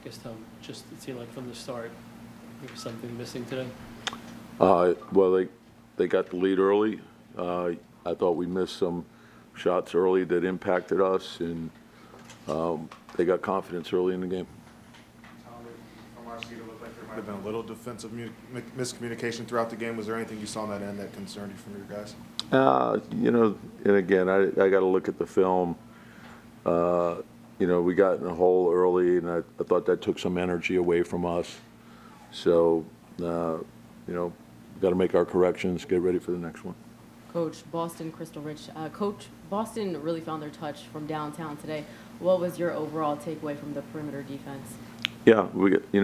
guess, Tom, just it seemed like from the start, there was something missing today. Well, they got the lead early. I thought we missed some shots early that impacted us, and they got confidence early in the game. From our seat, it looked like there might have been a little defensive miscommunication throughout the game. Was there anything you saw on that end that concerned you from your guys? And again, I got to look at the film. We got in a hole early, and I thought that took some energy away from us. So, got to make our corrections, get ready for the next one. Coach, Boston, Crystal Rich. Coach, Boston really found their touch from downtown today. What was your overall takeaway from the perimeter defense? Yeah,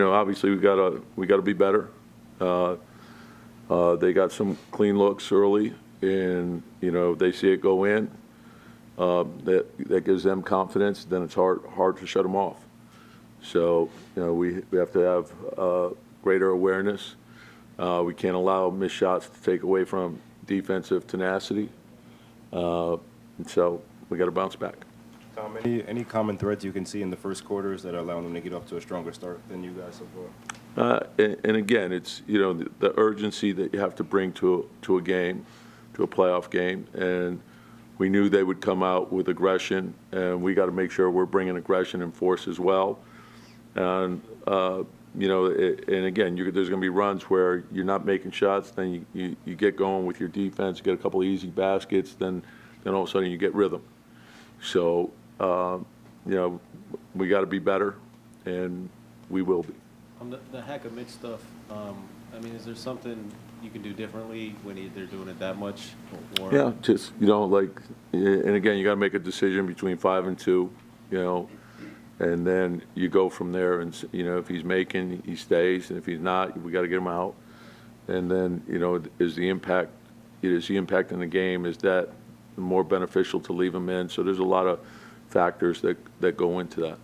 obviously we got to be better. They got some clean looks early, and they see it go in. That gives them confidence. Then it's hard to shut them off. So we have to have greater awareness. We can't allow missed shots to take away from defensive tenacity. And so we got to bounce back. Tom, any common threads you can see in the first quarters that are allowing them to get off to a stronger start than you guys so far? And again, it's the urgency that you have to bring to a game, to a playoff game, and we knew they would come out with aggression, and we got to make sure we're bringing aggression and force as well. And and again, there's going to be runs where you're not making shots, then you get going with your defense, get a couple of easy baskets, then all of a sudden you get rhythm. So, we got to be better, and we will be. On the hack of mid stuff, is there something you can do differently when they're doing it that much? Or? Yeah, just, and again, you got to make a decision between 5 and 2, and then you go from there. And, if he's making, he stays, and if he's not, we got to get him out. And then, is the impact in the game, is that more beneficial to leave him in? So there's a lot of factors that go into that.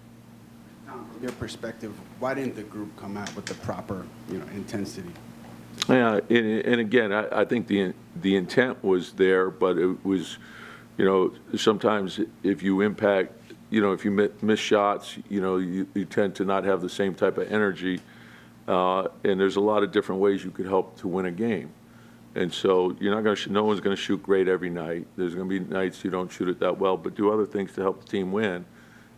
Tom, from your perspective, why didn't the group come out with the proper, intensity? Yeah, and again, I think the intent was there, but it was, sometimes if you impact, if you miss shots, you tend to not have the same type of energy, and there's a lot of different ways you could help to win a game. And so no one's going to shoot great every night. There's going to be nights you don't shoot it that well, but do other things to help the team win.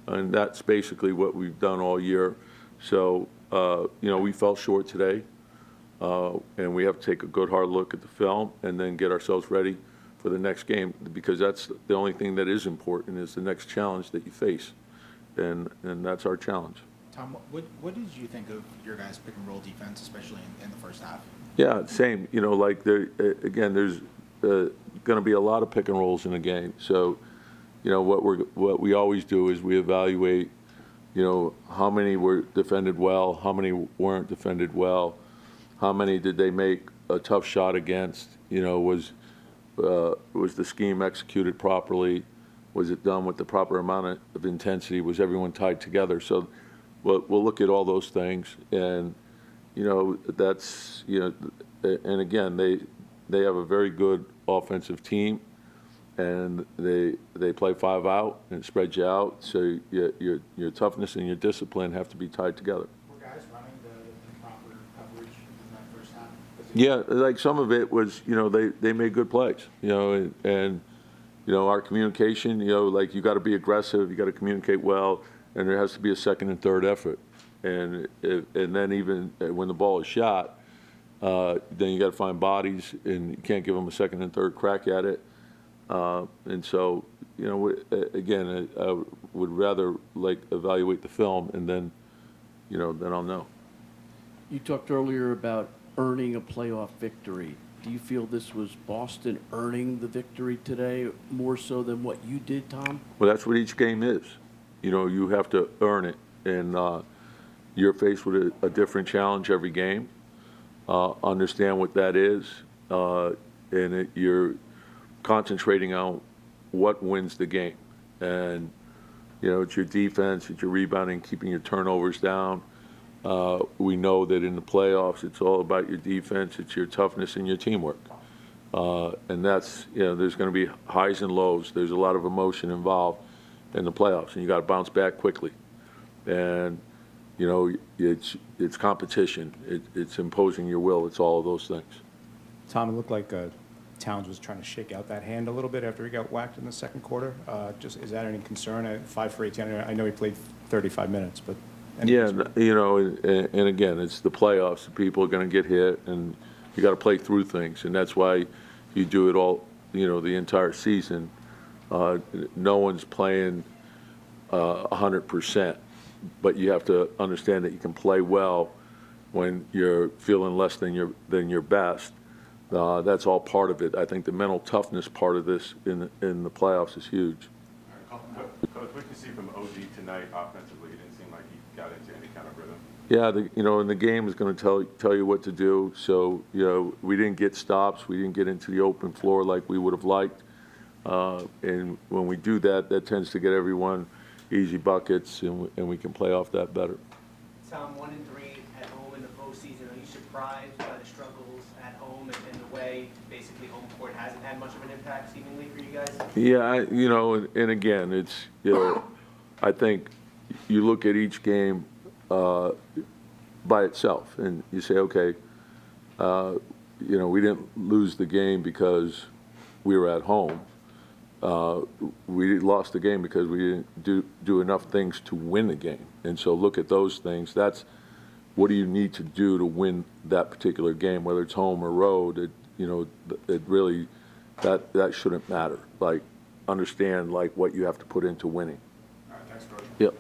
And that's basically what we've done all year. So, we fell short today, and we have to take a good hard look at the film and then get ourselves ready for the next game, because that's the only thing that is important, is the next challenge that you face. And that's our challenge. Tom, what did you think of your guys' pick and roll defense, especially in the first half? Yeah, same. Again, there's going to be a lot of pick and rolls in the game. So, what we always do is we evaluate, how many were defended well, how many weren't defended well, how many did they make a tough shot against, was the scheme executed properly, was it done with the proper amount of intensity, was everyone tied together? So we'll look at all those things, and that's, and again, they have a very good offensive team, and they play 5 out and spread you out. So your toughness and your discipline have to be tied together. Were guys running the proper coverage in that first half? Yeah, like some of it was, they made good plays, and our communication, like you got to be aggressive, you got to communicate well, and there has to be a second and third effort. And then even when the ball is shot, then you got to find bodies, and you can't give them a second and third crack at it. And so, again, I would rather evaluate the film, and then I'll know. You talked earlier about earning a playoff victory. Do you feel this was Boston earning the victory today more so than what you did, Tom? Well, that's what each game is. You have to earn it, and you're faced with a different challenge every game. Understand what that is, and you're concentrating on what wins the game. And, it's your defense, it's your rebounding, keeping your turnovers down. We know that in the playoffs, it's all about your defense, it's your toughness and your teamwork. And that's, there's going to be highs and lows. There's a lot of emotion involved in the playoffs, and you got to bounce back quickly. And you know, it's competition. It's imposing your will. It's all of those things. Tom, it looked like Towns was trying to shake out that hand a little bit after he got whacked in the second quarter. Just, is that any concern? 5 for 18, I know he played 35 minutes, but. any Yeah, concern? you know, and again, it's the playoffs. People are going to get hit, and you got to play through things, and that's why you do it all, you know, the entire season. No one's playing 100%, but you have to understand that you can play well when you're feeling less than your best. That's all part of it. I think the mental toughness part of this in the playoffs is huge. Coach, what did you see from OG tonight offensively? It didn't seem like he got into any kind of rhythm. Yeah, you know, and the game is going to tell you what to do. So, you know, we didn't get stops. We didn't get into the open floor like we would have liked. And when we do that, that tends to get everyone easy buckets, and we can play off that better. Tom, 1-3 at home in the postseason. Are you surprised by the struggles at home and the way basically home court hasn't had much of an impact seemingly for you guys? Yeah, you know, and again, it's, you know, I think you look at each game by itself, and you say, okay, you know, we didn't lose the game because we were at home. We lost the game because we didn't do enough things to win the game. And so look at those things. That's what do you need to do to win that particular game, whether it's home or road. You know, it really, that shouldn't matter. Like, understand like what you have to put into winning. All right, thanks, Coach. Yep.